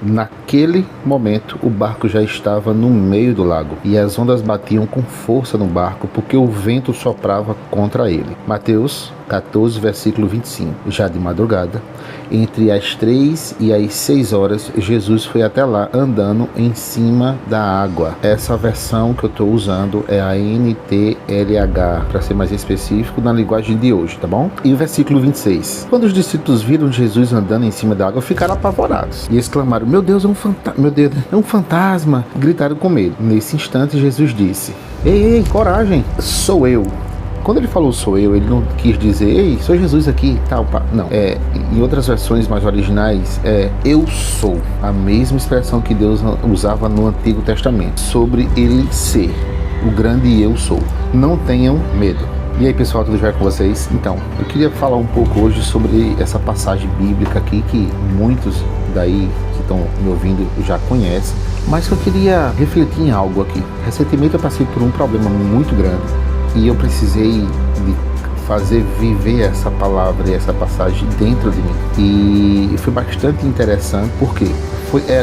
Naquele momento, o barco já estava no meio do lago e as ondas batiam com força no barco porque o vento soprava contra ele. Mateus 14, versículo 25. Já de madrugada, entre as 3 e as 6 horas, Jesus foi até lá andando em cima da água. Essa versão que eu estou usando é a NTLH, para ser mais específico, na linguagem de hoje, tá bom? E o versículo 26. Quando os discípulos viram Jesus andando em cima da água, ficaram apavorados e exclamaram: Meu Deus, é um fantasma! Gritaram com medo. Nesse instante, Jesus disse: Ei, coragem, sou eu. Quando ele falou sou eu, ele não quis dizer, ei, sou Jesus aqui, tal, pá. Não, em outras versões mais originais, eu sou. A mesma expressão que Deus usava no Antigo Testamento, sobre ele ser o grande eu sou. Não tenham medo. E aí, pessoal, tudo bem com vocês? Então, eu queria falar um pouco hoje sobre essa passagem bíblica aqui, que muitos daí que estão me ouvindo já conhecem, mas que eu queria refletir em algo aqui. Recentemente eu passei por um problema muito grande e eu precisei de fazer viver essa palavra e essa passagem dentro de mim. E foi bastante interessante, porque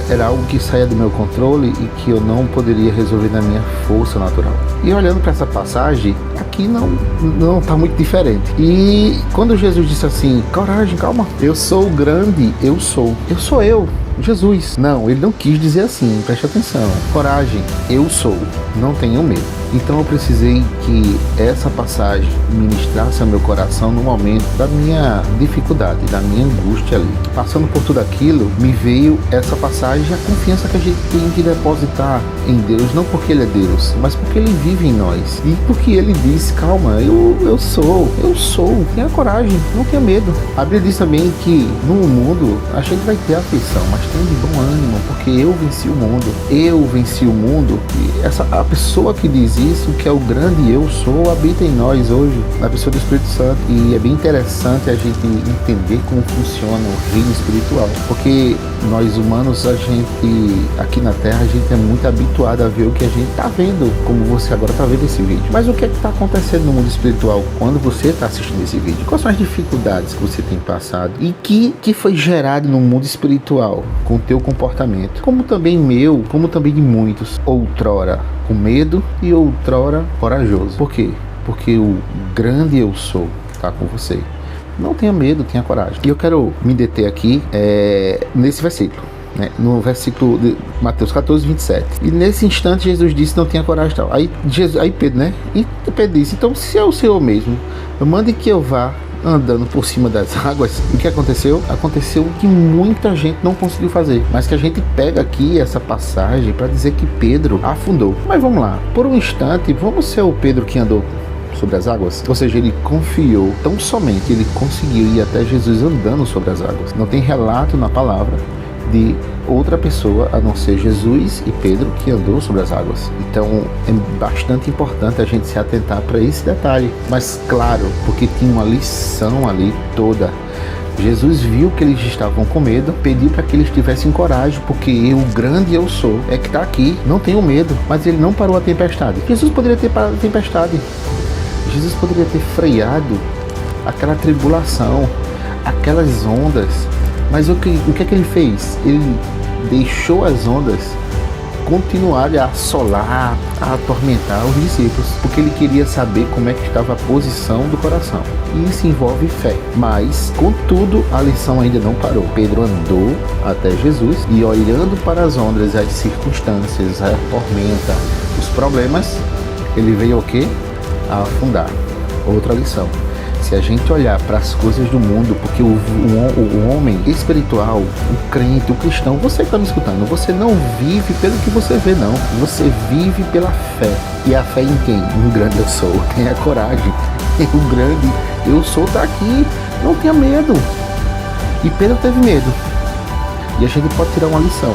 era algo que saía do meu controle e que eu não poderia resolver na minha força natural. E olhando para essa passagem, aqui não está muito diferente. E quando Jesus disse assim, coragem, calma, eu sou o grande, eu sou eu. Jesus. Não, ele não quis dizer assim, preste atenção. Coragem, eu sou, não tenham medo. Então eu precisei que essa passagem ministrasse ao meu coração no momento da minha dificuldade, da minha angústia ali. Passando por tudo aquilo, me veio essa passagem e a confiança que a gente tem que depositar em Deus, não porque Ele é Deus, mas porque Ele vive em nós. E porque Ele disse, calma, eu sou, tenha coragem, não tenha medo. A Bíblia diz também que no mundo a gente vai ter aflição, mas tenha de bom ânimo, porque eu venci o mundo. Eu venci o mundo. E a pessoa que diz isso, que é o grande eu sou, habita em nós hoje, na pessoa do Espírito Santo. E é bem interessante a gente entender como funciona o reino espiritual, porque nós humanos, a gente aqui na Terra, a gente é muito habituado a ver o que a gente está vendo, como você agora está vendo esse vídeo. Mas o que é que está acontecendo no mundo espiritual quando você está assistindo esse vídeo? Quais são as dificuldades que você tem passado e que foi gerado no mundo espiritual com o teu comportamento, como também meu, como também de muitos, outrora com medo e outrora corajoso. Por quê? Porque o grande eu sou está com você. Não tenha medo, tenha coragem. E eu quero me deter aqui nesse versículo, né? No versículo de Mateus 14, 27. E nesse instante Jesus disse, não tenha coragem e tal. Aí Pedro, né? E Pedro disse, então se é o Senhor mesmo, mande que eu vá andando por cima das águas. E o que aconteceu? Aconteceu que muita gente não conseguiu fazer, mas que a gente pega aqui essa passagem para dizer que Pedro afundou. Mas vamos lá, por um instante, vamos ser o Pedro que andou sobre as águas? Ou seja, ele confiou, tão somente ele conseguiu ir até Jesus andando sobre as águas. Não tem relato na palavra de outra pessoa a não ser Jesus e Pedro que andou sobre as águas. Então é bastante importante a gente se atentar para esse detalhe, mas claro, porque tinha uma lição ali toda. Jesus viu que eles estavam com medo, pediu para que eles tivessem coragem, porque o grande eu sou é que está aqui, não tenham medo. Mas ele não parou a tempestade. Jesus poderia ter parado a tempestade, Jesus poderia ter freado aquela tribulação, aquelas ondas. Mas o que é que ele fez? Ele deixou as ondas continuarem a assolar, a atormentar os discípulos, porque ele queria saber como é que estava a posição do coração. E isso envolve fé. Mas, contudo, a lição ainda não parou. Pedro andou até Jesus e, olhando para as ondas, as circunstâncias, a tormenta, os problemas, ele veio o quê? A afundar. Outra lição. Se a gente olhar para as coisas do mundo, porque o homem espiritual, o crente, o cristão, você que está me escutando, você não vive pelo que você vê, não. Você vive pela fé. E a fé em quem? Um grande eu sou. Tenha coragem. O grande eu sou está aqui. Não tenha medo. E Pedro teve medo. E a gente pode tirar uma lição.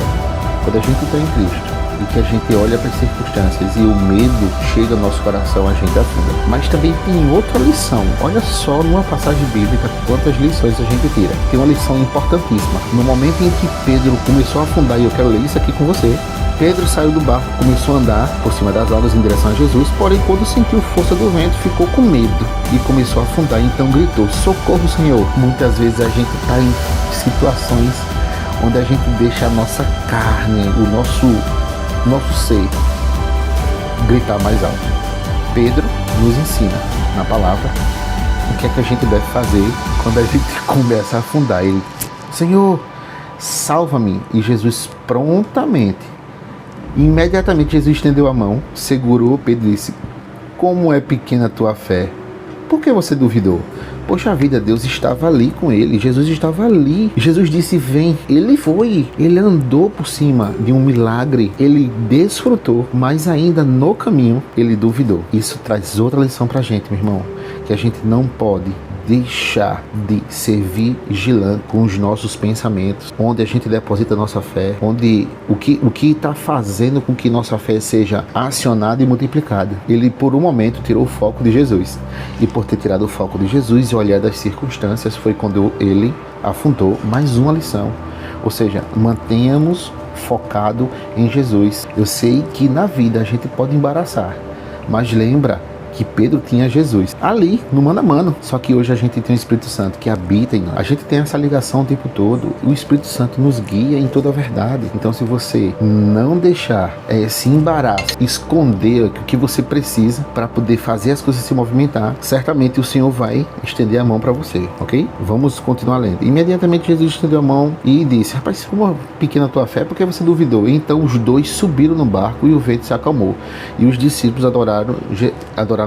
Quando a gente está em Cristo, e que a gente olha para as circunstâncias e o medo chega ao nosso coração, a gente afunda. Mas também tem outra lição. Olha só numa passagem bíblica quantas lições a gente tira. Tem uma lição importantíssima. No momento em que Pedro começou a afundar, e eu quero ler isso aqui com você, Pedro saiu do barco, começou a andar por cima das águas em direção a Jesus, porém quando sentiu força do vento, ficou com medo e começou a afundar. Então gritou, socorro, Senhor. Muitas vezes a gente está em situações onde a gente deixa a nossa carne, o nosso ser gritar mais alto. Pedro nos ensina na palavra o que é que a gente deve fazer quando a gente começa a afundar. Ele: Senhor, salva-me. E Jesus prontamente, imediatamente, Jesus estendeu a mão, segurou Pedro e disse: como é pequena a tua fé, por que você duvidou? Poxa vida, Deus estava ali com ele, Jesus estava ali. Jesus disse: vem. Ele foi, ele andou por cima de um milagre, ele desfrutou, mas ainda no caminho ele duvidou. Isso traz outra lição pra gente, meu irmão, que a gente não pode deixar de ser vigilante com os nossos pensamentos, onde a gente deposita a nossa fé, onde o que está fazendo com que nossa fé seja acionada e multiplicada. Ele por um momento tirou o foco de Jesus, e por ter tirado o foco de Jesus e olhar das circunstâncias, foi quando ele afundou. Mais uma lição, ou seja, mantenhamos focado em Jesus. Eu sei que na vida a gente pode embaraçar, mas lembra que Pedro tinha Jesus ali no mano a mano. Só que hoje a gente tem o Espírito Santo que habita em nós. A gente tem essa ligação o tempo todo. O Espírito Santo nos guia em toda a verdade. Então, se você não deixar se embaraçar, esconder o que você precisa para poder fazer as coisas se movimentar, certamente o Senhor vai estender a mão para você, ok? Vamos continuar lendo. Imediatamente Jesus estendeu a mão e disse: rapaz, como pequena a tua fé, por que você duvidou? E então os dois subiram no barco e o vento se acalmou. E os discípulos adoraram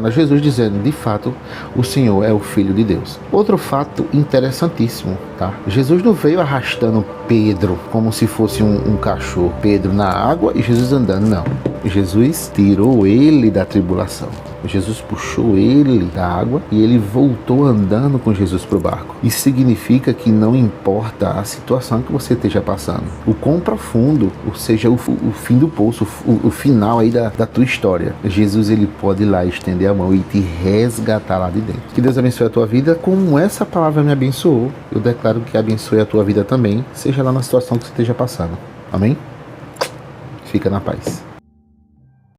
a Jesus, dizendo: de fato, o Senhor é o Filho de Deus. Outro fato interessantíssimo, tá? Jesus não veio arrastando Pedro como se fosse um cachorro. Pedro na água e Jesus andando, não. Jesus tirou ele da tribulação. Jesus puxou ele da água e ele voltou andando com Jesus para o barco. Isso significa que não importa a situação que você esteja passando, o quão profundo, ou seja, o fim do poço, o final aí da tua história, Jesus ele pode ir lá estender a mão e te resgatar lá de dentro. Que Deus abençoe a tua vida como essa palavra me abençoou. Eu declaro que abençoe a tua vida também, seja lá na situação que você esteja passando. Amém? Fica na paz.